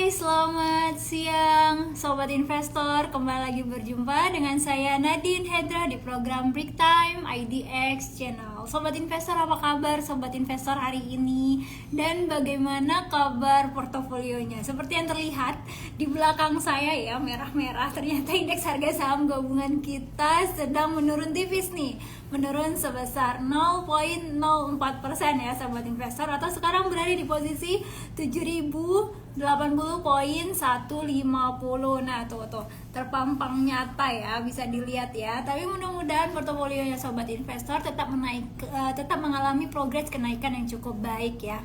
Hai, selamat siang Sobat Investor. Kembali lagi berjumpa dengan saya Nadine Hedra di program Break Time IDX Channel. Sobat Investor, apa kabar Sobat Investor hari ini? Dan bagaimana kabar portofolionya? Seperti yang terlihat di belakang saya ya, merah-merah. Ternyata indeks harga saham gabungan kita sedang menurun tipis nih. Menurun sebesar 0,04% ya Sobat Investor, atau sekarang berada di posisi 7.080,150. Nah tuh terpampang nyata ya, bisa dilihat ya. Tapi mudah-mudahan portofolionya Sobat Investor tetap mengalami progres kenaikan yang cukup baik ya.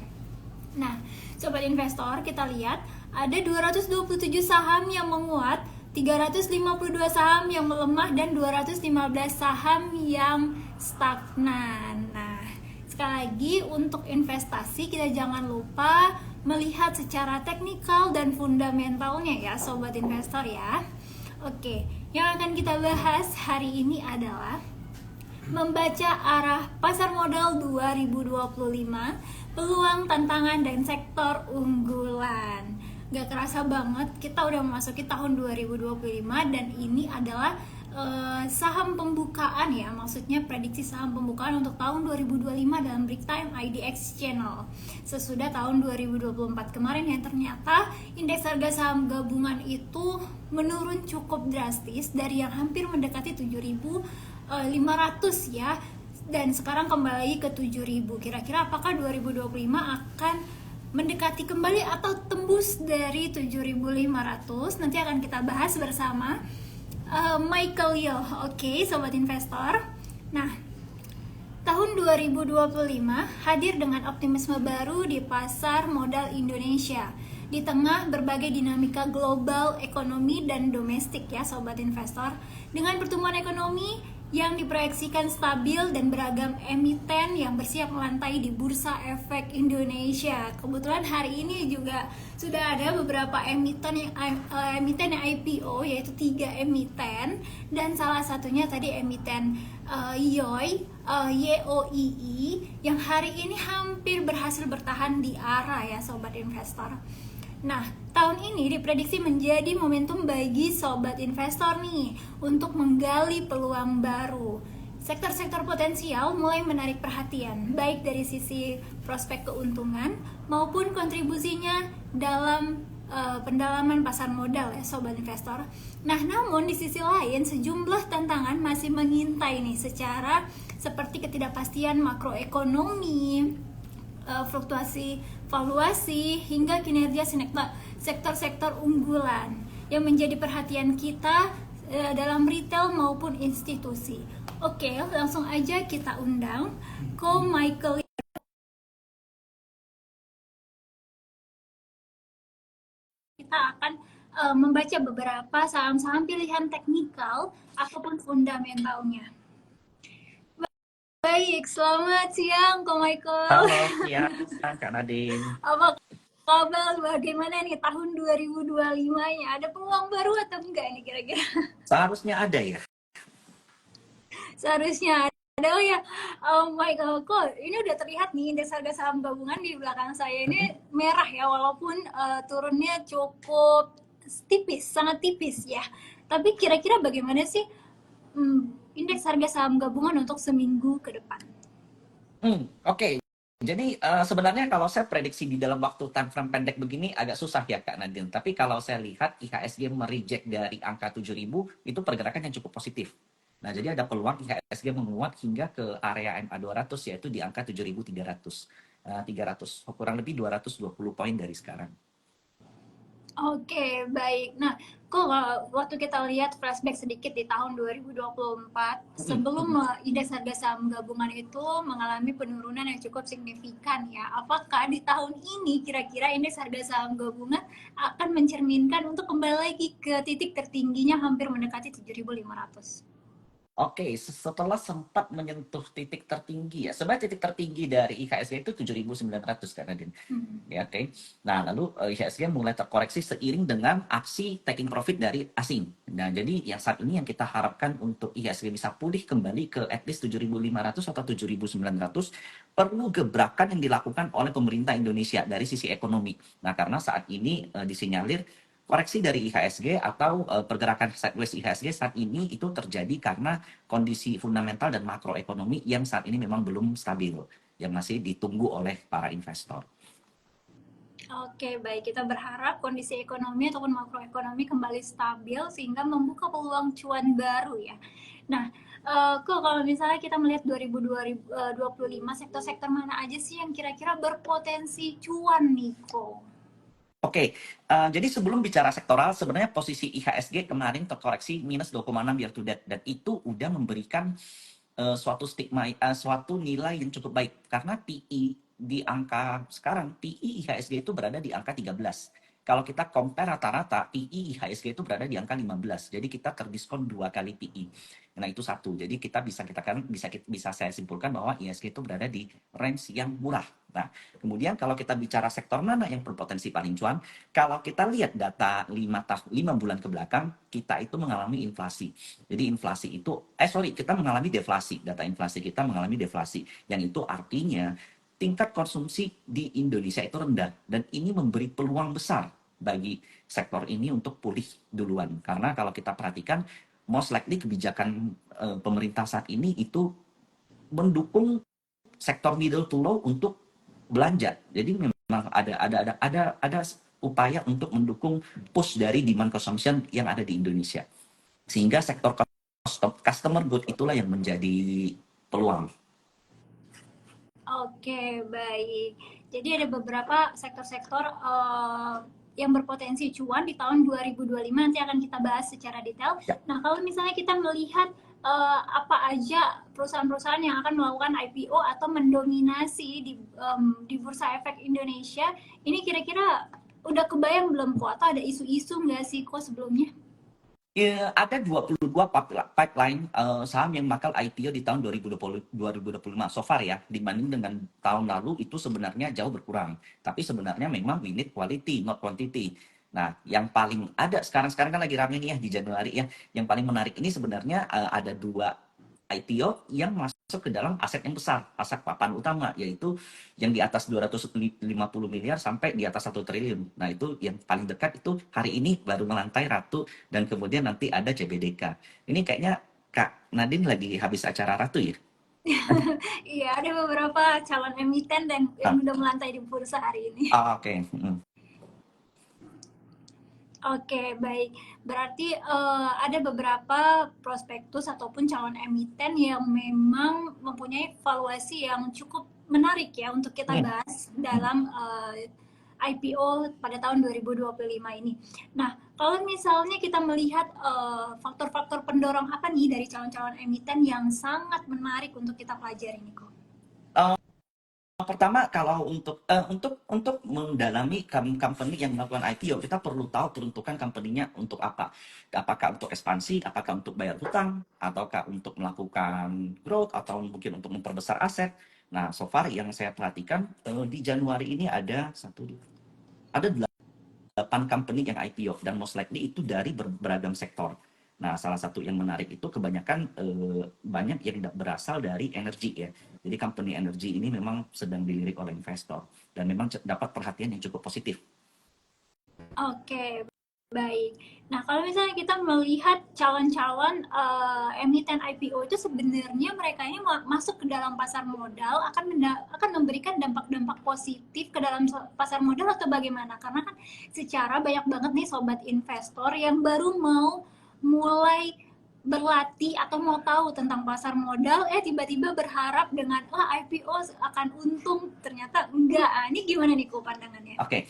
Nah, Sobat Investor, kita lihat ada 227 saham yang menguat, 352 saham yang melemah, dan 215 saham yang stagnan. Nah, sekali lagi untuk investasi kita jangan lupa melihat secara teknikal dan fundamentalnya ya Sobat Investor ya. Oke, yang akan kita bahas hari ini adalah membaca arah pasar modal 2025, peluang, tantangan, dan sektor unggulan. Gak kerasa banget kita udah memasuki tahun 2025 dan ini adalah saham pembukaan ya, maksudnya prediksi saham pembukaan untuk tahun 2025 dalam Break Time IDX Channel. Sesudah tahun 2024 kemarin yang ternyata indeks harga saham gabungan itu menurun cukup drastis dari yang hampir mendekati 7.500 ya, dan sekarang kembali lagi ke 7.000. Kira-kira apakah 2025 akan mendekati kembali atau tembus dari 7.500? Nanti akan kita bahas bersama Michael Yo. Oke, Sobat Investor. Nah, tahun 2025 hadir dengan optimisme baru di pasar modal Indonesia di tengah berbagai dinamika global, ekonomi, dan domestik ya Sobat Investor. Dengan pertumbuhan ekonomi yang diproyeksikan stabil dan beragam emiten yang bersiap melantai di Bursa Efek Indonesia. Kebetulan hari ini juga sudah ada beberapa emiten yang IPO, yaitu 3 emiten, dan salah satunya tadi emiten YOII yang hari ini hampir berhasil bertahan di arah ya Sobat Investor. Nah, tahun ini diprediksi menjadi momentum bagi Sobat Investor nih untuk menggali peluang baru. Sektor-sektor potensial mulai menarik perhatian, baik dari sisi prospek keuntungan maupun kontribusinya dalam pendalaman pasar modal ya Sobat Investor. Nah, namun di sisi lain sejumlah tantangan masih mengintai nih, seperti ketidakpastian makroekonomi, fluktuasi valuasi, hingga kinerja sektor-sektor unggulan yang menjadi perhatian kita dalam retail maupun institusi. Oke, langsung aja kita undang Ko Michael. Kita akan membaca beberapa saham-saham pilihan teknikal ataupun fundamentalnya. Baik, selamat siang Ko Michael. Halo, siang Kak Nadine. Apa kabar, bagaimana nih tahun 2025-nya? Ada peluang baru atau enggak nih kira-kira? Seharusnya ada ya. Seharusnya ada. Oh ya, Michael, kok ini udah terlihat nih indeks harga saham gabungan di belakang saya ini merah ya, walaupun turunnya cukup tipis, sangat tipis ya. Tapi kira-kira bagaimana sih indeks harga saham gabungan untuk seminggu ke depan? Oke. Jadi sebenarnya kalau saya prediksi di dalam waktu time frame pendek begini agak susah ya Kak Nadine. Tapi kalau saya lihat IHSG mereject dari angka 7.000 itu pergerakan yang cukup positif. Nah, jadi ada peluang IHSG menguat hingga ke area MA 200 yaitu di angka 7.300. 300, kurang lebih 220 poin dari sekarang. Oke, baik. Nah, kok waktu kita lihat flashback sedikit di tahun 2024, sebelum indeks harga saham gabungan itu mengalami penurunan yang cukup signifikan ya. Apakah di tahun ini kira-kira indeks harga saham gabungan akan mencerminkan untuk kembali lagi ke titik tertingginya hampir mendekati 7.500? Oke, setelah sempat menyentuh titik tertinggi ya, sebenarnya titik tertinggi dari IHSG itu 7.900 kan Nadine. Hmm. Ya, oke. Nah, lalu IHSG mulai terkoreksi seiring dengan aksi taking profit dari asing. Nah, jadi yang saat ini yang kita harapkan untuk IHSG bisa pulih kembali ke at least 7.500 atau 7.900, perlu gebrakan yang dilakukan oleh pemerintah Indonesia dari sisi ekonomi. Nah, karena saat ini disinyalir koreksi dari IHSG atau pergerakan sideways IHSG saat ini itu terjadi karena kondisi fundamental dan makroekonomi yang saat ini memang belum stabil, yang masih ditunggu oleh para investor. Oke, baik. Kita berharap kondisi ekonomi ataupun makroekonomi kembali stabil sehingga membuka peluang cuan baru ya. Nah, kok kalau misalnya kita melihat 2025 sektor-sektor mana aja sih yang kira-kira berpotensi cuan nih, kok? Oke, jadi sebelum bicara sektoral, sebenarnya posisi IHSG kemarin terkoreksi minus 2,6 year to date, dan itu udah memberikan suatu nilai yang cukup baik. Karena PE di angka sekarang, PE IHSG itu berada di angka 13. Kalau kita compare rata-rata, PE IHSG itu berada di angka 15. Jadi kita terdiskon 2 kali PE. Nah, itu satu. Jadi kita bisa katakan, bisa saya simpulkan bahwa IHSG itu berada di range yang murah. Nah, kemudian kalau kita bicara sektor mana yang berpotensi paling cuan, kalau kita lihat data 5 bulan ke belakang, kita itu mengalami inflasi. Jadi inflasi itu, kita mengalami deflasi. Data inflasi kita mengalami deflasi. Yang itu artinya tingkat konsumsi di Indonesia itu rendah. Dan ini memberi peluang besar bagi sektor ini untuk pulih duluan. Karena kalau kita perhatikan, most likely kebijakan pemerintah saat ini itu mendukung sektor middle to low untuk belanja. Jadi memang ada upaya untuk mendukung push dari demand consumption yang ada di Indonesia. Sehingga sektor customer good itulah yang menjadi peluang. Oke, baik. Jadi ada beberapa sektor-sektor yang berpotensi cuan di tahun 2025 nanti akan kita bahas secara detail. Ya. Nah, kalau misalnya kita melihat apa aja perusahaan-perusahaan yang akan melakukan IPO atau mendominasi di Bursa Efek Indonesia, ini kira-kira udah kebayang belum kok? Atau ada isu-isu nggak sih kok sebelumnya? Ada 22 pipeline saham yang bakal IPO di tahun 2025 so far ya, dibanding dengan tahun lalu itu sebenarnya jauh berkurang. Tapi sebenarnya memang we need quality, not quantity. Nah, yang paling ada sekarang kan lagi rame nih ya di Januari ya. Yang paling menarik ini sebenarnya ada 2 IPO yang masuk ke dalam aset yang besar, aset papan utama, yaitu yang di atas 250 miliar sampai di atas 1 triliun. Nah, itu yang paling dekat itu hari ini baru melantai Ratu, dan kemudian nanti ada CBDK. Ini kayaknya Kak Nadine lagi habis acara Ratu ya? Iya, ada beberapa calon emiten yang Ah, udah melantai di bursa hari ini. oke. Oke, baik. Berarti ada beberapa prospektus ataupun calon emiten yang memang mempunyai valuasi yang cukup menarik ya untuk kita Hmm. bahas dalam IPO pada tahun 2025 ini. Nah, kalau misalnya kita melihat faktor-faktor pendorong apa nih dari calon-calon emiten yang sangat menarik untuk kita pelajari nih kok? Pertama, kalau untuk mendalami company yang melakukan IPO, kita perlu tahu peruntukan company-nya untuk apa. Apakah untuk ekspansi, apakah untuk bayar hutang, ataukah untuk melakukan growth, atau mungkin untuk memperbesar aset. Nah, so far yang saya perhatikan di Januari ini ada 8 company yang IPO, dan most likely itu dari beragam sektor. Nah, salah satu yang menarik itu kebanyakan banyak yang berasal dari energi ya. Jadi company energi ini memang sedang dilirik oleh investor dan memang dapat perhatian yang cukup positif. Oke, baik. Nah, kalau misalnya kita melihat calon-calon emiten IPO itu sebenarnya mereka ini masuk ke dalam pasar modal akan memberikan dampak-dampak positif ke dalam pasar modal atau bagaimana? Karena kan secara banyak banget nih sobat investor yang baru mau mulai berlatih atau mau tahu tentang pasar modal, tiba-tiba berharap dengan IPO akan untung, ternyata enggak. Ini gimana nih kok pandangannya? Oke,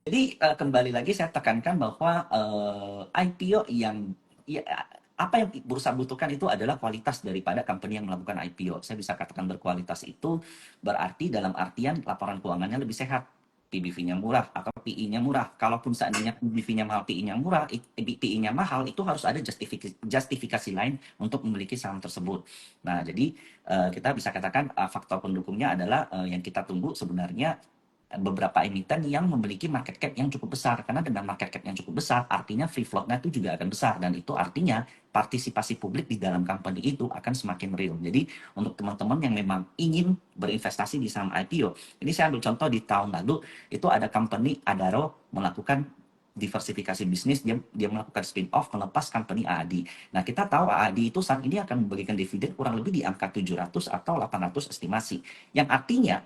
jadi kembali lagi saya tekankan bahwa IPO yang ya, apa yang bursa butuhkan itu adalah kualitas daripada company yang melakukan IPO. Saya bisa katakan berkualitas itu berarti dalam artian laporan keuangannya lebih sehat. PBV-nya murah atau PI-nya murah. Kalaupun seandainya PBV-nya mahal, PI-nya murah, PI-nya mahal, itu harus ada justifikasi lain untuk memiliki saham tersebut. Nah, jadi kita bisa katakan faktor pendukungnya adalah yang kita tunggu sebenarnya beberapa emiten yang memiliki market cap yang cukup besar. Karena dengan market cap yang cukup besar, artinya free float-nya itu juga akan besar. Dan itu artinya partisipasi publik di dalam company itu akan semakin real. Jadi untuk teman-teman yang memang ingin berinvestasi di saham IPO, ini saya ambil contoh di tahun lalu, itu ada company Adaro melakukan diversifikasi bisnis, dia melakukan spin-off melepas company AAD. Nah, kita tahu AAD itu saat ini akan memberikan dividen kurang lebih di angka 700 atau 800 estimasi. Yang artinya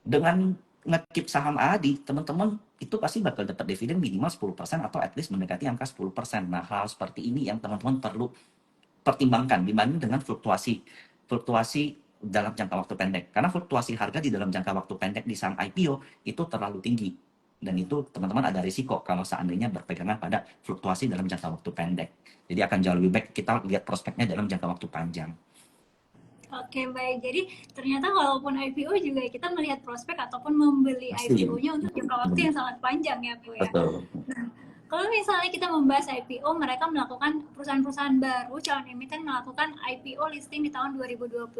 dengan ngekip saham AAD, teman-teman itu pasti bakal dapat dividen minimal 10% atau at least mendekati angka 10%. Nah, hal seperti ini yang teman-teman perlu pertimbangkan dibanding dengan fluktuasi dalam jangka waktu pendek. Karena fluktuasi harga di dalam jangka waktu pendek di saham IPO itu terlalu tinggi. Dan itu teman-teman ada risiko kalau seandainya berpegangan pada fluktuasi dalam jangka waktu pendek. Jadi akan jauh lebih baik kita lihat prospeknya dalam jangka waktu panjang. Oke, baik. Jadi ternyata walaupun IPO juga kita melihat prospek ataupun membeli Pasti. IPO-nya untuk jangka waktu yang sangat panjang ya, Bu ya. Betul. Nah, kalau misalnya kita membahas IPO, mereka melakukan perusahaan-perusahaan baru, calon emiten melakukan IPO listing di tahun 2025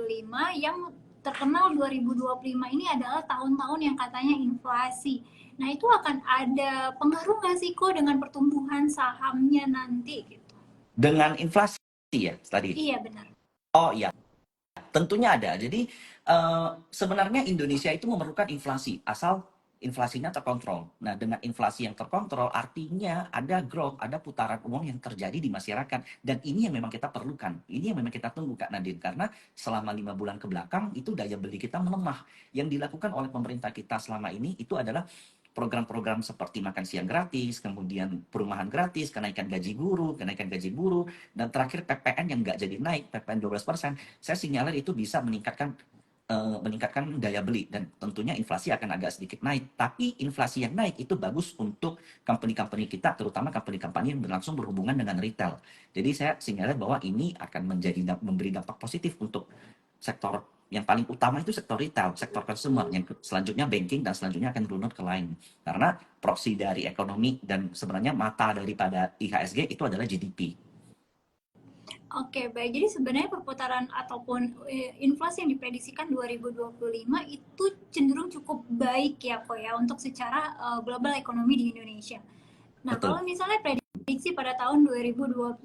yang terkenal 2025 ini adalah tahun-tahun yang katanya inflasi. Nah, itu akan ada pengaruh nggak sih kok dengan pertumbuhan sahamnya nanti gitu? Dengan inflasi ya tadi. Iya, benar. Oh iya, tentunya ada. Jadi sebenarnya Indonesia itu memerlukan inflasi asal inflasinya terkontrol. Nah, dengan inflasi yang terkontrol artinya ada growth, ada putaran uang yang terjadi di masyarakat. Dan ini yang memang kita perlukan. Ini yang memang kita tunggu Kak Nadine. Karena selama 5 bulan ke belakang itu daya beli kita melemah. Yang dilakukan oleh pemerintah kita selama ini itu adalah program-program seperti makan siang gratis, kemudian perumahan gratis, kenaikan gaji buruh, dan terakhir PPN yang nggak jadi naik, PPN 12%, saya sinyalir itu bisa meningkatkan daya beli dan tentunya inflasi akan agak sedikit naik. Tapi inflasi yang naik itu bagus untuk company-company kita, terutama company-company yang langsung berhubungan dengan retail. Jadi saya sinyalir bahwa ini akan memberi dampak positif untuk sektor yang paling utama itu sektor retail, sektor consumer, yang selanjutnya banking, dan selanjutnya akan runut ke lain. Karena proksi dari ekonomi dan sebenarnya mata daripada IHSG itu adalah GDP. Oke, baik. Jadi sebenarnya perputaran ataupun inflasi yang diprediksikan 2025 itu cenderung cukup baik ya, kok ya, untuk secara global ekonomi di Indonesia. Nah, Betul. kalau misalnya prediksi pada tahun 2025,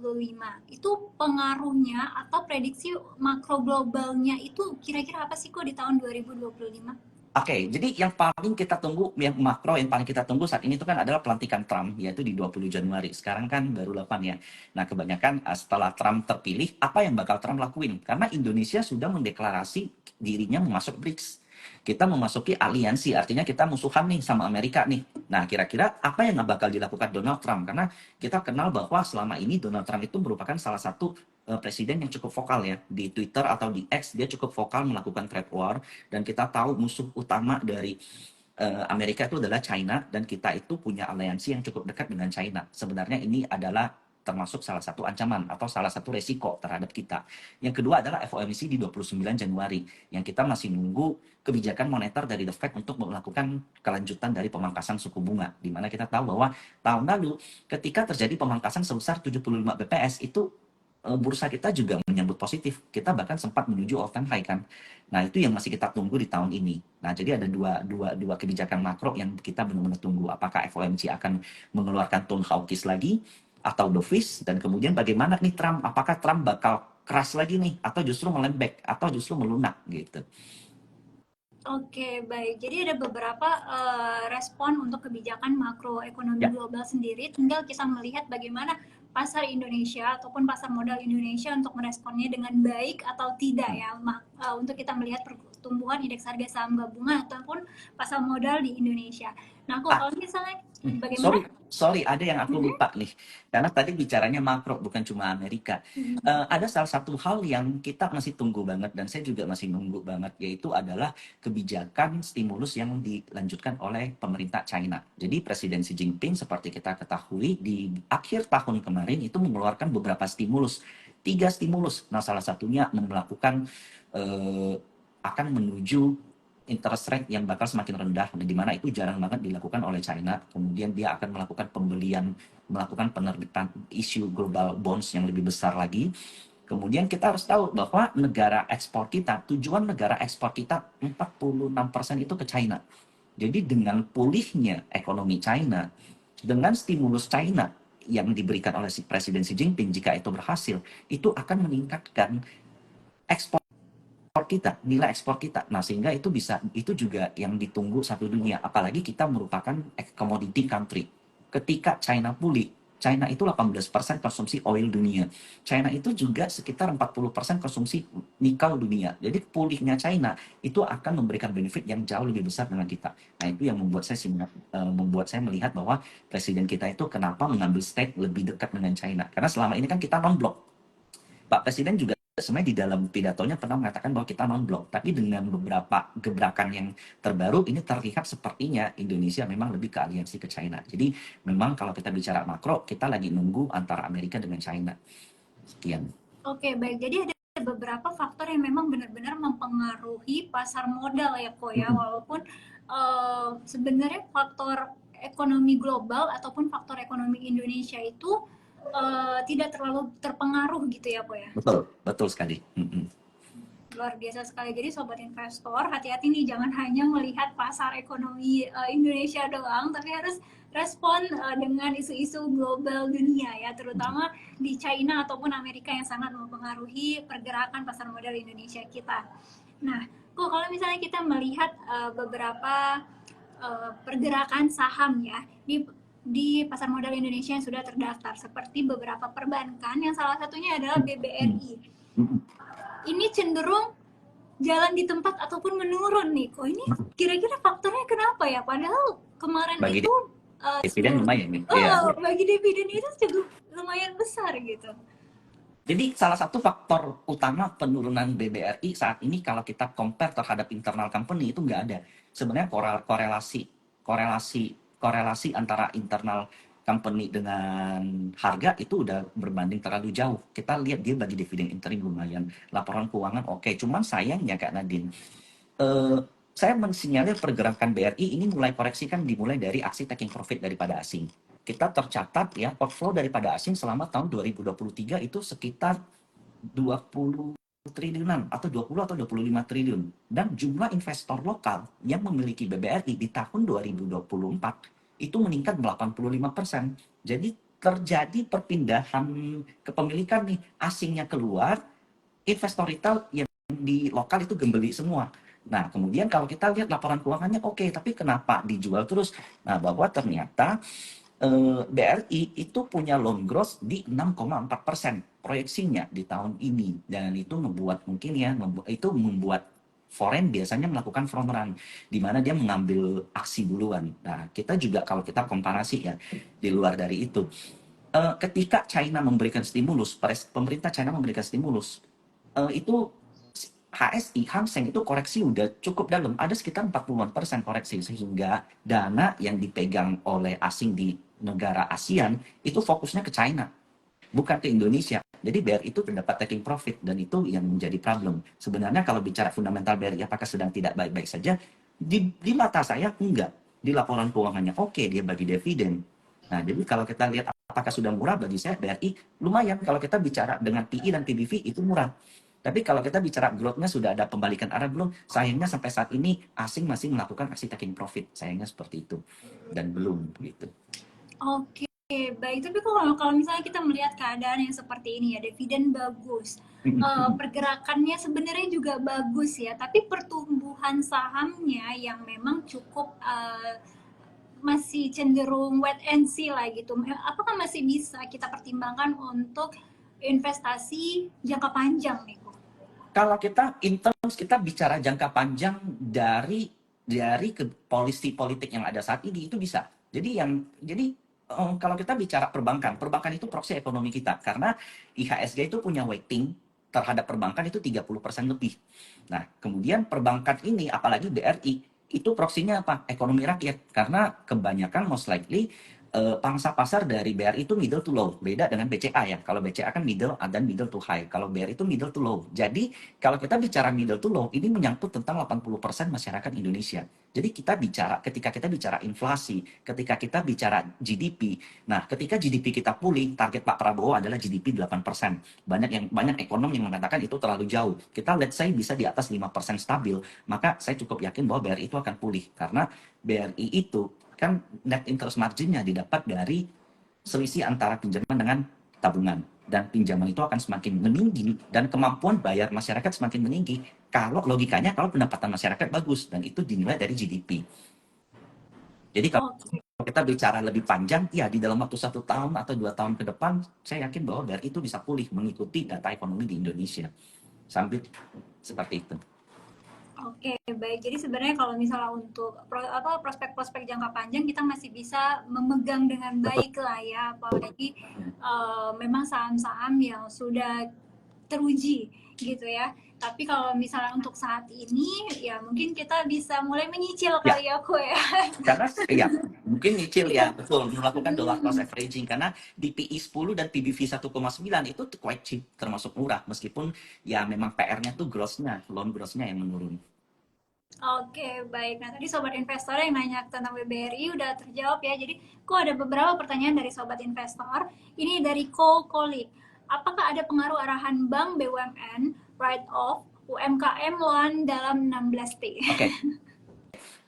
itu pengaruhnya atau prediksi makro globalnya itu kira-kira apa sih kok di tahun 2025? Oke, jadi yang paling kita tunggu, yang makro yang paling kita tunggu saat ini itu kan adalah pelantikan Trump, yaitu di 20 Januari. Sekarang kan baru 8 ya. Nah, kebanyakan setelah Trump terpilih, apa yang bakal Trump lakuin? Karena Indonesia sudah mendeklarasi dirinya masuk BRICS. Kita memasuki aliansi, artinya kita musuhan nih sama Amerika nih. Nah, kira-kira apa yang bakal dilakukan Donald Trump? Karena kita kenal bahwa selama ini Donald Trump itu merupakan salah satu presiden yang cukup vokal ya. Di Twitter atau di X, dia cukup vokal melakukan trade war. Dan kita tahu musuh utama dari Amerika itu adalah China, dan kita itu punya aliansi yang cukup dekat dengan China. Sebenarnya ini adalah termasuk salah satu ancaman atau salah satu resiko terhadap kita. Yang kedua adalah FOMC di 29 Januari, yang kita masih nunggu kebijakan moneter dari The Fed untuk melakukan kelanjutan dari pemangkasan suku bunga, di mana kita tahu bahwa tahun lalu ketika terjadi pemangkasan sebesar 75 BPS itu bursa kita juga menyambut positif. Kita bahkan sempat menuju all time high kan. Nah, itu yang masih kita tunggu di tahun ini. Nah, jadi ada dua kebijakan makro yang kita benar-benar tunggu. Apakah FOMC akan mengeluarkan tone hawkish lagi atau dovish, dan kemudian bagaimana nih Trump? Apakah Trump bakal keras lagi nih atau justru melembek atau justru melunak gitu. Oke, baik. Jadi ada beberapa respon untuk kebijakan makroekonomi Ya, global sendiri. Tinggal kita melihat bagaimana pasar Indonesia ataupun pasar modal Indonesia untuk meresponnya dengan baik atau tidak ya. Untuk kita melihat pertumbuhan indeks harga saham gabungan ataupun pasar modal di Indonesia. Nah, kok ah, kalau misalnya Sorry, bagaimana? ada yang aku lupa nih. Karena tadi bicaranya makro, bukan cuma Amerika. Ada salah satu hal yang kita masih tunggu banget, dan saya juga masih nunggu banget, yaitu adalah kebijakan stimulus yang dilanjutkan oleh pemerintah China. Jadi Presiden Xi Jinping seperti kita ketahui di akhir tahun kemarin itu mengeluarkan beberapa stimulus. 3 stimulus. Nah, salah satunya melakukan akan menuju interest rate yang bakal semakin rendah, di mana itu jarang banget dilakukan oleh China. Kemudian dia akan melakukan pembelian, melakukan penerbitan isu global bonds yang lebih besar lagi. Kemudian kita harus tahu bahwa negara ekspor kita, tujuan negara ekspor kita 46% itu ke China. Jadi dengan pulihnya ekonomi China, dengan stimulus China yang diberikan oleh si Presiden Xi Jinping, jika itu berhasil, itu akan meningkatkan ekspor kita, nilai ekspor kita. Nah, sehingga itu bisa, itu juga yang ditunggu satu dunia. Apalagi kita merupakan commodity country. Ketika China pulih, China itu 18% konsumsi oil dunia. China itu juga sekitar 40% konsumsi nikel dunia. Jadi pulihnya China itu akan memberikan benefit yang jauh lebih besar dengan kita. Nah, itu yang membuat saya melihat bahwa presiden kita itu kenapa mengambil stake lebih dekat dengan China. Karena selama ini kan kita non-blok. Pak Presiden juga sebenarnya di dalam pidatonya pernah mengatakan bahwa kita non-blok, tapi dengan beberapa gebrakan yang terbaru ini terlihat sepertinya Indonesia memang lebih ke aliansi ke China. Jadi memang kalau kita bicara makro, kita lagi nunggu antara Amerika dengan China. Sekian. Oke, baik. Jadi ada beberapa faktor yang memang benar-benar mempengaruhi pasar modal ya, Ko ya. Walaupun sebenarnya faktor ekonomi global ataupun faktor ekonomi Indonesia itu tidak terlalu terpengaruh gitu ya, Ko ya. Betul, betul sekali. Luar biasa sekali. Jadi sobat investor, hati-hati nih, jangan hanya melihat pasar ekonomi Indonesia doang, tapi harus respon dengan isu-isu global dunia ya, terutama di China ataupun Amerika yang sangat mempengaruhi pergerakan pasar modal Indonesia kita. Nah, kok kalau misalnya kita melihat beberapa pergerakan saham ya di pasar modal Indonesia yang sudah terdaftar, seperti beberapa perbankan yang salah satunya adalah BBRI. Ini cenderung jalan di tempat ataupun menurun nih. Kok ini kira-kira faktornya kenapa ya? Padahal kemarin Bagi itu dividen lumayan nih. bagi dividen itu cukup lumayan besar gitu. Jadi salah satu faktor utama penurunan BBRI saat ini kalau kita compare terhadap internal company itu nggak ada. Sebenarnya korelasi antara internal company dengan harga itu udah berbanding terlalu jauh. Kita lihat dia bagi dividen interim lumayan, laporan keuangan oke. Cuman sayangnya Kak Nadine, saya mensinyalir pergerakan BRI ini mulai koreksi kan dimulai dari aksi taking profit daripada asing. Kita tercatat ya outflow daripada asing selama tahun 2023 itu sekitar 20 triliunan atau 20 atau 25 triliun. Dan jumlah investor lokal yang memiliki BBRI di tahun 2024 itu meningkat 85%. Jadi terjadi perpindahan kepemilikan nih, asingnya keluar, investor retail yang di lokal itu gembeli semua. Nah, kemudian kalau kita lihat laporan keuangannya oke, tapi kenapa dijual terus? Nah, bahwa ternyata BRI itu punya loan growth di 6,4% proyeksinya di tahun ini, dan itu membuat mungkin ya membuat foreign biasanya melakukan front run di mana dia mengambil aksi duluan. Nah, kita juga kalau kita komparasi ya di luar dari itu, ketika China memberikan stimulus, pemerintah China memberikan stimulus, itu HSI, Hang Seng itu koreksi udah cukup dalam, ada sekitar 40% koreksi, sehingga dana yang dipegang oleh asing di negara ASEAN itu fokusnya ke China, bukan ke Indonesia. Jadi BRI itu terdapat taking profit, dan itu yang menjadi problem. Sebenarnya kalau bicara fundamental BRI apakah sedang tidak baik-baik saja? Di mata saya enggak. Di laporan keuangannya oke, dia bagi dividen. Nah, jadi kalau kita lihat apakah sudah murah, bagi saya BRI lumayan. Kalau kita bicara dengan PI dan PBV itu murah. Tapi kalau kita bicara growth-nya sudah ada pembalikan arah belum? Sayangnya sampai saat ini asing masih melakukan aksi taking profit. Sayangnya seperti itu. Dan belum gitu. Oke, baik. Tapi kalau misalnya kita melihat keadaan yang seperti ini ya, dividen bagus, pergerakannya sebenarnya juga bagus ya, tapi pertumbuhan sahamnya yang memang cukup masih cenderung wait and see lah gitu. Apakah masih bisa kita pertimbangkan untuk investasi jangka panjang nih? Kalau kita in terms kita bicara jangka panjang dari ke polisi politik yang ada saat ini itu bisa. Jadi kalau kita bicara perbankan itu proksi ekonomi kita, karena IHSG itu punya weighting terhadap perbankan itu 30% lebih. Nah, kemudian perbankan ini apalagi BRI itu proksinya apa? Ekonomi rakyat, karena kebanyakan most likely pangsa pasar dari BRI itu middle to low, beda dengan BCA ya. Kalau BCA kan middle dan middle to high. Kalau BRI itu middle to low. Jadi kalau kita bicara middle to low, ini menyangkut tentang 80% masyarakat Indonesia. Jadi ketika kita bicara inflasi, ketika kita bicara GDP. Nah, ketika GDP kita pulih, target Pak Prabowo adalah GDP 8%. Banyak ekonom yang mengatakan itu terlalu jauh. Kita let's say bisa di atas 5% stabil, maka saya cukup yakin bahwa BRI itu akan pulih karena BRI itu kan net interest marginnya didapat dari selisih antara pinjaman dengan tabungan, dan pinjaman itu akan semakin meninggi dan kemampuan bayar masyarakat semakin meninggi kalau logikanya kalau pendapatan masyarakat bagus, dan itu dinilai dari GDP. Jadi kalau Oke. kita bicara lebih panjang, ya di dalam waktu 1 tahun atau 2 tahun ke depan, saya yakin bahwa BRI itu bisa pulih mengikuti data ekonomi di Indonesia. Sambil seperti itu. Oke, baik. Jadi sebenarnya kalau misalnya untuk prospek-prospek jangka panjang kita masih bisa memegang dengan Betul. baik lah ya, apalagi memang saham-saham yang sudah teruji gitu ya. Tapi kalau misalnya untuk saat ini ya mungkin kita bisa mulai menyicil Ya, kali ya, Ko ya. karena ya mungkin nyicil ya, betul, melakukan dollar cost Hmm. averaging karena di PI 10 dan PBV 1,9 itu quite cheap, termasuk murah meskipun ya memang PR-nya tuh loan gross-nya yang menurun. Oke, baik. Nah, tadi sobat investor yang nanya tentang BBRI udah terjawab ya. Jadi, kok ada beberapa pertanyaan dari sobat investor. Ini dari Kolik. Apakah ada pengaruh arahan Bank BUMN write off UMKM loan dalam 16T? Oke,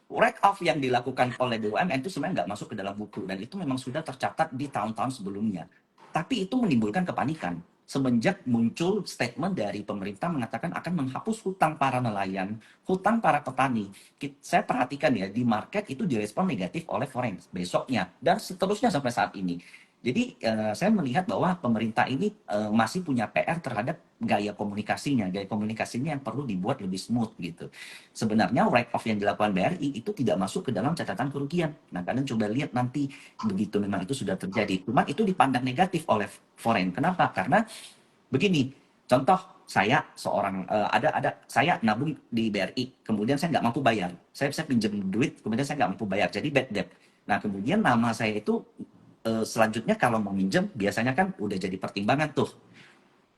write off yang dilakukan oleh BUMN itu sebenarnya nggak masuk ke dalam buku, dan itu memang sudah tercatat di tahun-tahun sebelumnya. Tapi itu menimbulkan kepanikan semenjak muncul statement dari pemerintah mengatakan akan menghapus hutang para nelayan, hutang para petani. Saya perhatikan ya, di market itu direspon negatif oleh foreign besoknya dan seterusnya sampai saat ini. Jadi saya melihat bahwa pemerintah ini masih punya PR terhadap gaya komunikasinya yang perlu dibuat lebih smooth gitu. Sebenarnya write off yang dilakukan BRI itu tidak masuk ke dalam catatan kerugian. Nah, kalian coba lihat nanti begitu memang itu sudah terjadi. Cuma itu dipandang negatif oleh foreign. Kenapa? Karena begini, contoh saya seorang saya nabung di BRI, kemudian saya nggak mampu bayar. Saya pinjam duit, kemudian saya nggak mampu bayar, jadi bad debt. Nah, kemudian nama saya itu selanjutnya kalau mau minjem biasanya kan udah jadi pertimbangan tuh.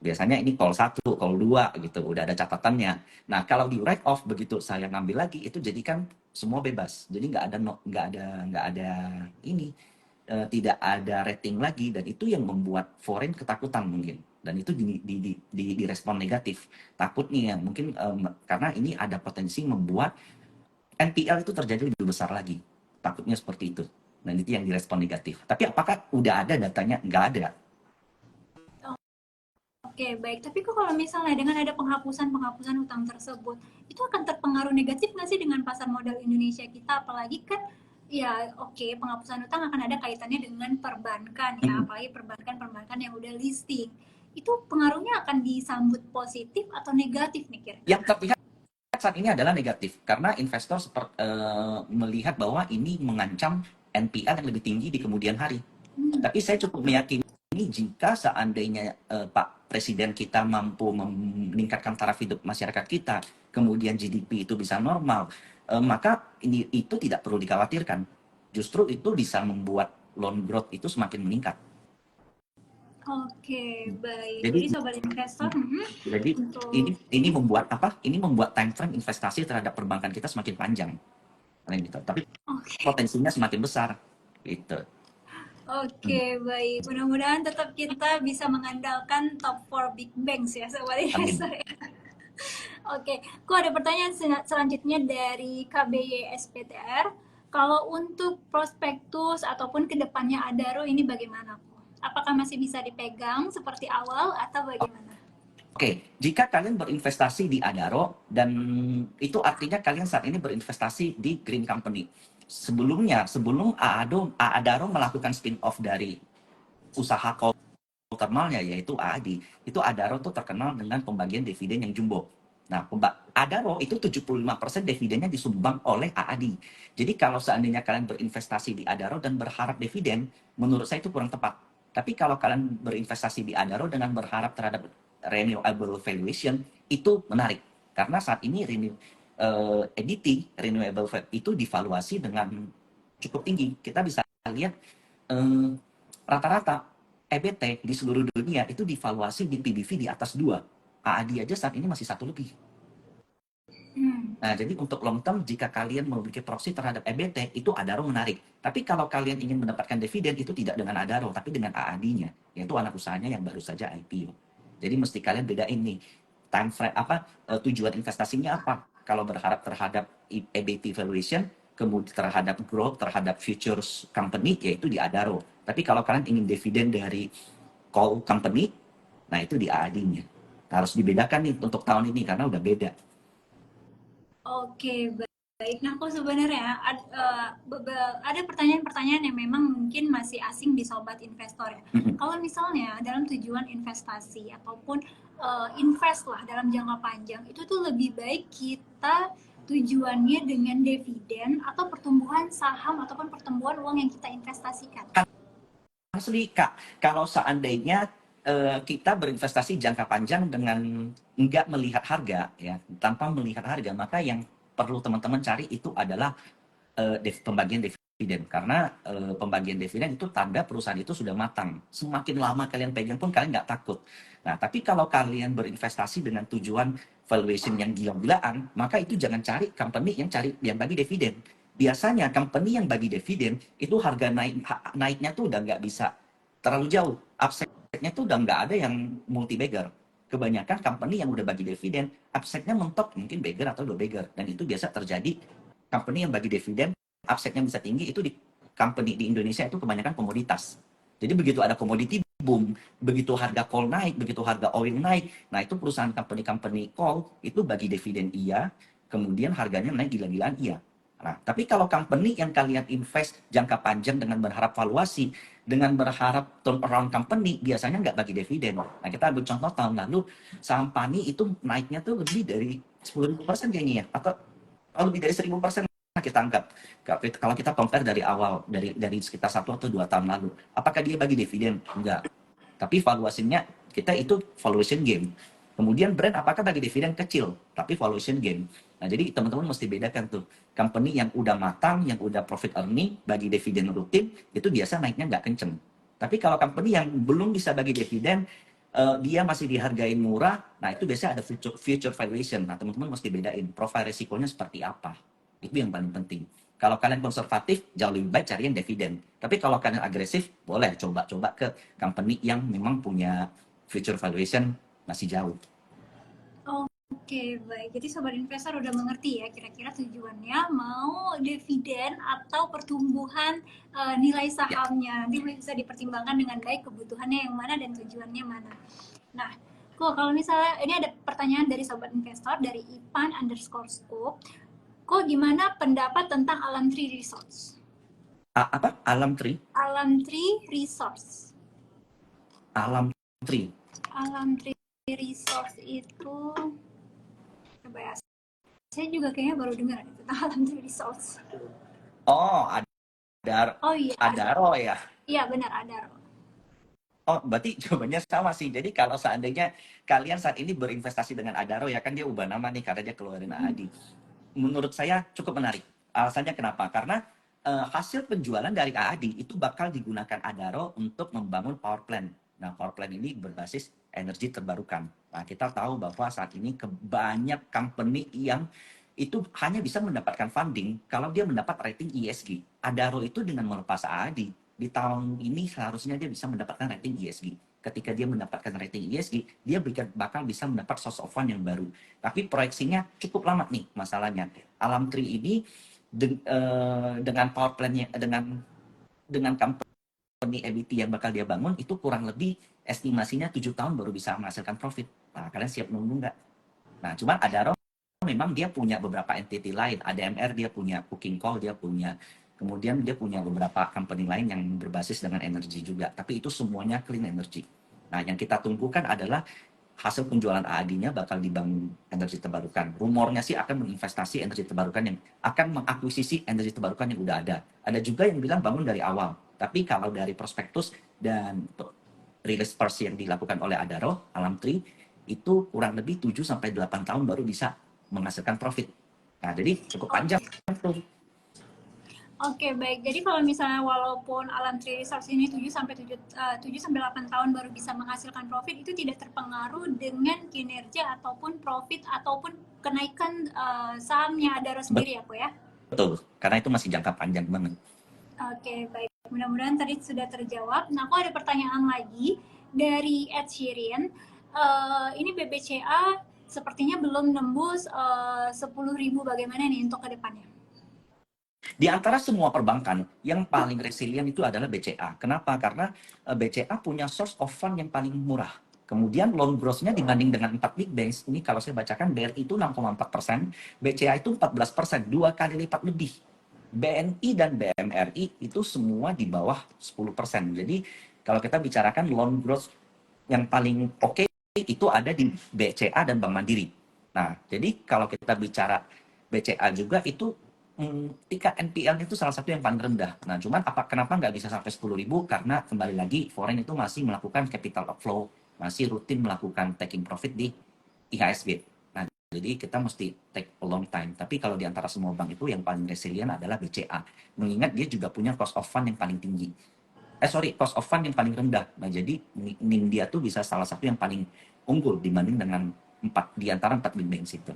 Biasanya ini call 1, call 2 gitu, udah ada catatannya. Nah, kalau di write off begitu saya ngambil lagi itu jadikan semua bebas. Jadi nggak ada ini tidak ada rating lagi, dan itu yang membuat foreign ketakutan mungkin. Dan itu direspon negatif. Takutnya mungkin karena ini ada potensi membuat NPL itu terjadi lebih besar lagi. Takutnya seperti itu. Dan itu yang direspon negatif. Tapi apakah udah ada datanya? Nggak ada. Oke, baik. Tapi kok kalau misalnya dengan ada penghapusan utang tersebut, itu akan terpengaruh negatif nggak sih dengan pasar modal Indonesia kita? Apalagi kan, ya oke, penghapusan utang akan ada kaitannya dengan perbankan ya, Hmm. apalagi perbankan-perbankan yang udah listing. Itu pengaruhnya akan disambut positif atau negatif nih kira-kira? Yang terlihat saat ini adalah negatif karena investor melihat bahwa ini mengancam NPL yang lebih tinggi di kemudian hari. Hmm. Tapi saya cukup meyakini jika seandainya Pak Presiden kita mampu meningkatkan taraf hidup masyarakat kita, kemudian GDP itu bisa normal, maka itu tidak perlu dikhawatirkan. Justru itu bisa membuat loan growth itu semakin meningkat. Oke, baik. Jadi Jadi sobat investor, jadi untuk ini membuat apa? Ini membuat time frame investasi terhadap perbankan kita semakin panjang. Gitu. Tapi oke. potensinya semakin besar gitu. Oke, baik. Mudah-mudahan tetap kita bisa mengandalkan top 4 big banks ya, sobat Amin. investor ya. Oke, kok ada pertanyaan selanjutnya dari KBY SPTR. Kalau untuk prospektus ataupun kedepannya Adaro ini bagaimana? Apakah masih bisa dipegang seperti awal atau bagaimana? Oke, jika kalian berinvestasi di Adaro, dan itu artinya kalian saat ini berinvestasi di green company. Sebelum Adaro melakukan spin-off dari usaha thermalnya yaitu AAD, itu Adaro tuh terkenal dengan pembagian dividen yang jumbo. Nah, Adaro itu 75% dividennya disumbang oleh AAD. Jadi kalau seandainya kalian berinvestasi di Adaro dan berharap dividen, menurut saya itu kurang tepat. Tapi kalau kalian berinvestasi di Adaro dengan berharap terhadap renewable valuation, itu menarik. Karena saat ini EDT, renewable itu divaluasi dengan cukup tinggi. Kita bisa lihat eh, rata-rata EBT di seluruh dunia itu divaluasi di PBV di atas 2. AAD aja saat ini masih 1 lebih. Hmm. Nah, jadi untuk long term, jika kalian memiliki proxy terhadap EBT, itu Adaro menarik. Tapi kalau kalian ingin mendapatkan dividen, itu tidak dengan Adaro, tapi dengan AAD-nya, yaitu anak usahanya yang baru saja IPO. Jadi mesti kalian bedain nih, time frame tujuan investasinya apa. Kalau berharap terhadap EBT valuation, kemudian terhadap growth, terhadap futures company, yaitu di Adaro. Tapi kalau kalian ingin dividen dari call company, nah itu di AAD-nya. Harus dibedakan nih untuk tahun ini, karena udah beda. Oke, baik. Nah, kok sebenarnya ada pertanyaan-pertanyaan yang memang mungkin masih asing di sobat investor ya. Kalau misalnya dalam tujuan investasi ataupun invest lah dalam jangka panjang, itu tuh lebih baik kita tujuannya dengan dividen atau pertumbuhan saham ataupun pertumbuhan uang yang kita investasikan. Asli Kak, kalau seandainya kita berinvestasi jangka panjang dengan nggak melihat harga ya, tanpa melihat harga, maka yang perlu teman-teman cari itu adalah pembagian dividen. Karena pembagian dividen itu tanda perusahaan itu sudah matang. Semakin lama kalian pegang pun kalian nggak takut. Nah, tapi kalau kalian berinvestasi dengan tujuan valuation yang gila-gilaan, maka itu jangan cari company yang bagi dividen. Biasanya company yang bagi dividen itu harga naiknya tuh udah nggak bisa terlalu jauh. Upside-nya tuh udah nggak ada yang multi bagger. Kebanyakan company yang udah bagi dividen, upside-nya mentok mungkin bagger atau dua bagger. Dan itu biasa terjadi company yang bagi dividen, upside-nya bisa tinggi, itu di company di Indonesia itu kebanyakan komoditas. Jadi begitu ada komoditi boom, begitu harga coal naik, begitu harga oil naik, nah itu perusahaan company coal itu bagi dividen iya, kemudian harganya naik gila-gilaan iya. Nah, tapi kalau company yang kalian invest jangka panjang dengan berharap valuasi, dengan berharap turnaround company, biasanya nggak bagi dividen. Nah, kita ambil contoh tahun lalu, saham PANI itu naiknya tuh lebih dari 10.000% kayaknya ya, atau lebih dari 1.000% kita anggap. Kalau kita compare dari awal, dari sekitar 1 atau 2 tahun lalu, apakah dia bagi dividen? Enggak. Tapi valuasinya kita itu valuation game. Kemudian brand apakah bagi dividen? Kecil, tapi valuation game. Nah, jadi teman-teman mesti bedakan tuh. Company yang udah matang, yang udah profit earning, bagi dividen rutin, itu biasa naiknya nggak kenceng. Tapi kalau company yang belum bisa bagi dividen, dia masih dihargain murah, nah itu biasanya ada future valuation. Nah, teman-teman mesti bedain profil resikonya seperti apa. Itu yang paling penting. Kalau kalian konservatif, jauh lebih baik cari yang dividen. Tapi kalau kalian agresif, boleh coba-coba ke company yang memang punya future valuation masih jauh. Oke, baik. Jadi sobat investor udah mengerti ya kira-kira tujuannya mau dividen atau pertumbuhan nilai Ya. sahamnya. Nanti bisa dipertimbangkan dengan baik kebutuhannya yang mana dan tujuannya mana. Nah, kok kalau misalnya ini ada pertanyaan dari sobat investor dari Ipan_scope. Kok gimana pendapat tentang Alam Tree Resorts? Apa? Alam Tree? Alam Tree Resorts. Alam Tree. Alam Tree Resorts itu coba ya. Saya juga kayaknya baru dengar tentang Alam Tree Resorts. Oh, Oh iya. Adaro ya. Iya benar Adaro. Oh, berarti jawabannya sama sih. Jadi kalau seandainya kalian saat ini berinvestasi dengan Adaro, ya kan dia ubah nama nih karena dia keluarin AAD. Menurut saya cukup menarik. Alasannya kenapa? Karena hasil penjualan dari AAD itu bakal digunakan Adaro untuk membangun power plant. Nah, power plant ini berbasis energi terbarukan. Nah, kita tahu bahwa saat ini banyak company yang itu hanya bisa mendapatkan funding kalau dia mendapat rating ESG. Adaro itu dengan melepas AAD, di tahun ini seharusnya dia bisa mendapatkan rating ESG. Ketika dia mendapatkan rating ESG, dia bakal bisa mendapat source of fund yang baru. Tapi proyeksinya cukup lama nih masalahnya. Alam Tree ini dengan power plant-nya, dengan company EBT yang bakal dia bangun, itu kurang lebih estimasinya 7 tahun baru bisa menghasilkan profit. Nah, kalian siap nunggu nggak? Nah, cuman Adaro memang dia punya beberapa entity lain. ADMR dia punya Cooking Coal, dia punya, kemudian dia punya beberapa company lain yang berbasis dengan energi juga. Tapi itu semuanya clean energy. Nah, yang kita tunggukan adalah hasil penjualan AAD-nya bakal dibangun energi terbarukan. Rumornya sih akan menginvestasi energi terbarukan, yang akan mengakuisisi energi terbarukan yang udah ada. Ada juga yang bilang bangun dari awal. Tapi kalau dari prospektus dan release pers yang dilakukan oleh Adaro, Alam Tree, itu kurang lebih 7-8 tahun baru bisa menghasilkan profit. Nah, jadi cukup panjang tuh. Oke, baik. Jadi kalau misalnya walaupun Alam Tree Resource ini 7 sampai 8 tahun baru bisa menghasilkan profit, itu tidak terpengaruh dengan kinerja ataupun profit ataupun kenaikan sahamnya Adaro sendiri ya, Po ya? Betul, karena itu masih jangka panjang banget. Oke, baik. Mudah-mudahan tadi sudah terjawab. Nah, aku ada pertanyaan lagi dari Ed Sheeran. Ini BBCA sepertinya belum nembus 10.000. Bagaimana nih untuk kedepannya? Di antara semua perbankan, yang paling resilient itu adalah BCA. Kenapa? Karena BCA punya source of fund yang paling murah. Kemudian loan growth-nya dibanding dengan 4 big banks, ini kalau saya bacakan BRI itu 6,4%, BCA itu 14%, 2 kali lipat lebih. BNI dan BMRI itu semua di bawah 10%. Jadi kalau kita bicarakan loan growth yang paling oke itu ada di BCA dan Bank Mandiri. Nah, jadi kalau kita bicara BCA juga itu tingkat NPL itu salah satu yang paling rendah. Nah, cuman kenapa nggak bisa sampai 10.000? Karena kembali lagi, foreign itu masih melakukan capital outflow, masih rutin melakukan taking profit di IHSG. Nah, jadi kita mesti take a long time. Tapi kalau di antara semua bank itu yang paling resilient adalah BCA. Mengingat dia juga punya cost of fund yang paling tinggi. Cost of fund yang paling rendah. Nah, jadi NIM dia tuh bisa salah satu yang paling unggul dibanding dengan di antara 4 big banks itu.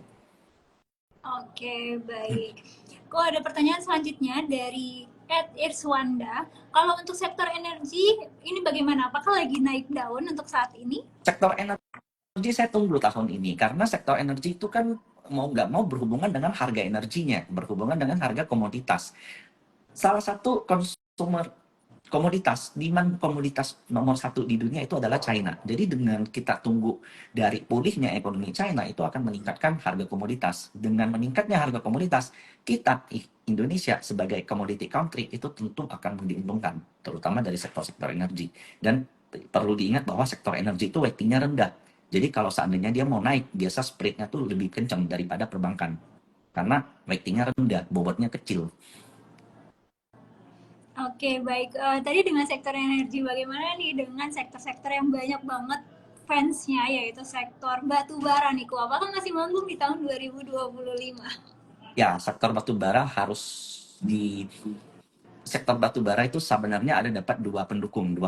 Oke, baik. Kok ada pertanyaan selanjutnya dari Ed Irswanda. Kalau untuk sektor energi, ini bagaimana? Apakah lagi naik daun untuk saat ini? Sektor energi saya tunggu tahun ini karena sektor energi itu kan mau nggak mau berhubungan dengan harga energinya, berhubungan dengan harga komoditas. Salah satu demand komoditas nomor satu di dunia itu adalah China. Jadi dengan kita tunggu dari pulihnya ekonomi China itu akan meningkatkan harga komoditas. Dengan meningkatnya harga komoditas, kita Indonesia sebagai commodity country itu tentu akan diuntungkan, terutama dari sektor-sektor energi. Dan perlu diingat bahwa sektor energi itu weightingnya rendah. Jadi kalau seandainya dia mau naik, biasa spreadnya tuh lebih kencang daripada perbankan. Karena weightingnya rendah, bobotnya kecil. Oke, baik. Tadi dengan sektor energi, bagaimana nih dengan sektor-sektor yang banyak banget fansnya, yaitu sektor batu bara nih, Ko? Apakah masih manggung di tahun 2025? Ya, sektor batu bara harus di sektor batu bara itu sebenarnya ada dapat dua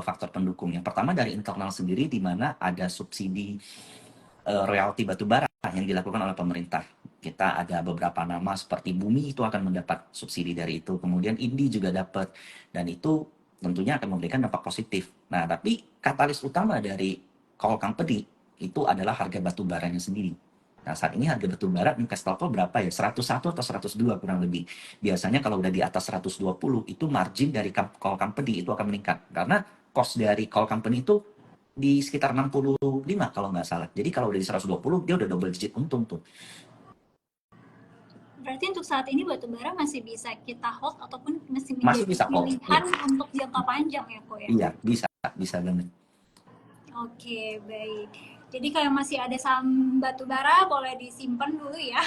faktor pendukung. Yang pertama dari internal sendiri di mana ada subsidi royalti batu bara yang dilakukan oleh pemerintah. Kita ada beberapa nama seperti Bumi itu akan mendapat subsidi dari itu. Kemudian Indi juga dapat dan itu tentunya akan memberikan dampak positif. Nah, tapi katalis utama dari coal company itu adalah harga batu baranya sendiri. Nah, saat ini harga batu bara Newcastle berapa ya? 101 atau 102 kurang lebih. Biasanya kalau udah di atas 120 itu margin dari coal company itu akan meningkat. Karena cost dari coal company itu di sekitar 65 kalau nggak salah. Jadi kalau udah di 120 dia udah double digit untung tuh. Berarti untuk saat ini batu bara masih bisa kita hold ataupun masih Masih menjadi bisa hold. pilihan untuk jangka panjang ya, Ko ya? Iya, bisa banget. Oke, baik. Jadi kalau masih ada saham batu bara boleh disimpan dulu ya.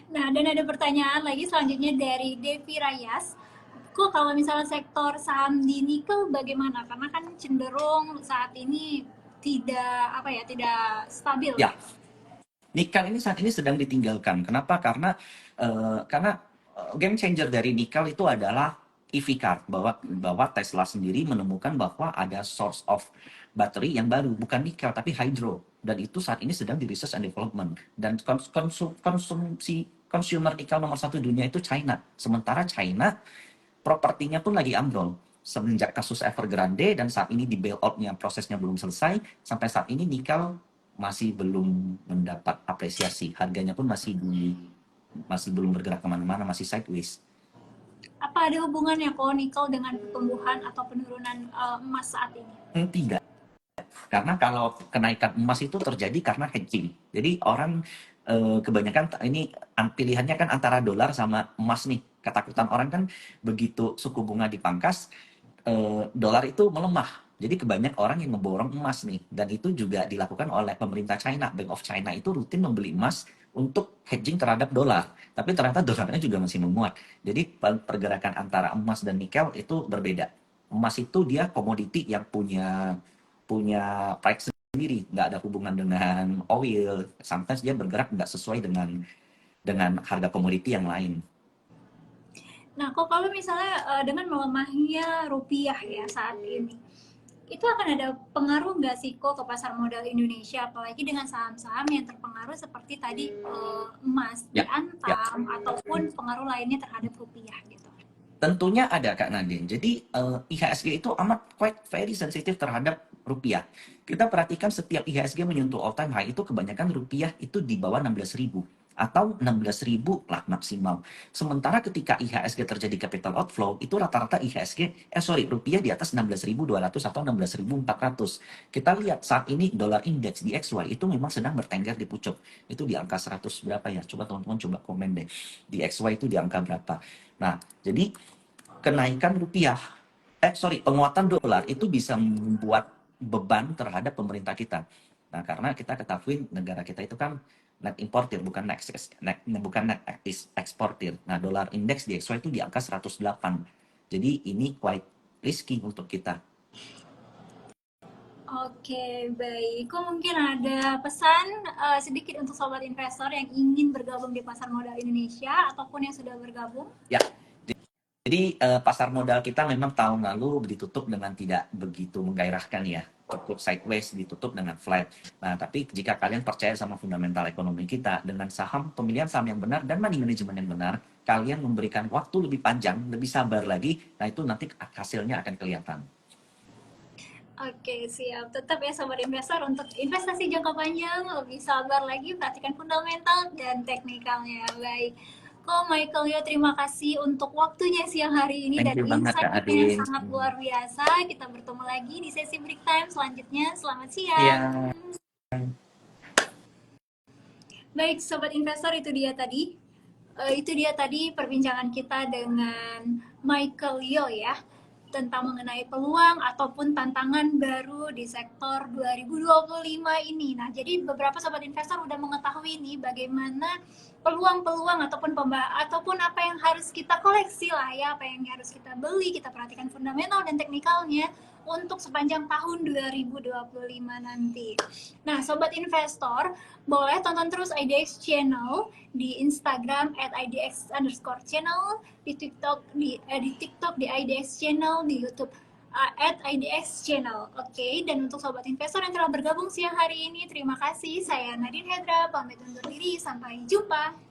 Nah, dan ada pertanyaan lagi selanjutnya dari Devi Rayas. Kok kalau misalnya sektor saham di nikel bagaimana? Karena kan cenderung saat ini tidak stabil. Ya, nikel ini saat ini sedang ditinggalkan. Kenapa? Karena game changer dari nikel itu adalah EV car, bahwa Tesla sendiri menemukan bahwa ada source of battery yang baru, bukan nikel tapi hydro, dan itu saat ini sedang di research and development. Dan konsumsi consumer nikel nomor satu dunia itu China. Sementara China propertinya pun lagi ambrol semenjak kasus Evergrande, dan saat ini di bailoutnya prosesnya belum selesai. Sampai saat ini nikel masih belum mendapat apresiasi, harganya pun masih belum bergerak kemana-mana, masih sideways. Apa ada hubungannya kok nikel dengan pertumbuhan atau penurunan emas saat ini? Tidak, karena kalau kenaikan emas itu terjadi karena hedging. Jadi orang kebanyakan ini pilihannya kan antara dolar sama emas nih. Ketakutan orang kan begitu suku bunga dipangkas, dolar itu melemah. Jadi kebanyakan orang yang ngeborong emas nih. Dan itu juga dilakukan oleh pemerintah China. Bank of China itu rutin membeli emas untuk hedging terhadap dolar. Tapi ternyata dolarnya juga masih menguat. Jadi pergerakan antara emas dan nikel itu berbeda. Emas itu dia komoditi yang punya punya price sendiri, nggak ada hubungan dengan oil. Sometimes dia bergerak nggak sesuai dengan harga komoditi yang lain. Nah, kok kalau misalnya dengan melemahnya rupiah ya saat ini, itu akan ada pengaruh nggak sih kok ke pasar modal Indonesia, apalagi dengan saham-saham yang terpengaruh seperti tadi emas di Ya, ya. Antam ataupun pengaruh lainnya terhadap rupiah gitu. Tentunya ada Kak Nadine. Jadi IHSG itu amat quite very sensitif terhadap rupiah. Kita perhatikan setiap IHSG menyentuh all time high itu kebanyakan rupiah itu di bawah 16.000 atau 16.000 lah maksimal. Sementara ketika IHSG terjadi capital outflow itu rata-rata rupiah di atas 16.200 atau 16.400. Kita lihat saat ini dolar indeks di XY itu memang sedang bertengger di pucuk. Itu di angka 100 berapa ya? Coba teman-teman coba komen deh. Di XY itu di angka berapa? Nah, jadi kenaikan rupiah, penguatan dolar itu bisa membuat beban terhadap pemerintah kita. Nah, karena kita ketahui negara kita itu kan net importer, bukan net eksportir. Nah, dolar indeks di XY itu di angka 108. Jadi ini quite risky untuk kita. Oke, baik. Kok mungkin ada pesan sedikit untuk sobat investor yang ingin bergabung di pasar modal Indonesia ataupun yang sudah bergabung? Ya, jadi pasar modal kita memang tahun lalu ditutup dengan tidak begitu menggairahkan ya. Cukup sideways, ditutup dengan flat. Nah, tapi jika kalian percaya sama fundamental ekonomi kita, dengan pemilihan saham yang benar dan money management yang benar, kalian memberikan waktu lebih panjang, lebih sabar lagi, nah itu nanti hasilnya akan kelihatan. Oke, siap. Tetap ya sobat investor, untuk investasi jangka panjang lebih sabar lagi, perhatikan fundamental dan teknikalnya. Baik. Ko Michael ya, terima kasih untuk waktunya siang hari ini Thank dan you banget Kak insight-nya yang Adin. sangat luar biasa. Kita bertemu lagi di sesi break time selanjutnya. Selamat siang. Iya. Baik, sobat investor, itu dia tadi perbincangan kita dengan Michael Yo ya, tentang mengenai peluang ataupun tantangan baru di sektor 2025 ini. Nah, jadi beberapa sobat investor udah mengetahui nih bagaimana peluang-peluang ataupun apa yang harus kita koleksi lah ya, apa yang harus kita beli, kita perhatikan fundamental dan teknikalnya untuk sepanjang tahun 2025 nanti. Nah, sobat investor, boleh tonton terus IDX Channel di Instagram @idx_channel, di TikTok di IDX Channel, di YouTube @idx Channel. Oke, dan untuk sobat investor yang telah bergabung siang hari ini, terima kasih. Saya Nadine Hedra, pamit undur diri. Sampai jumpa.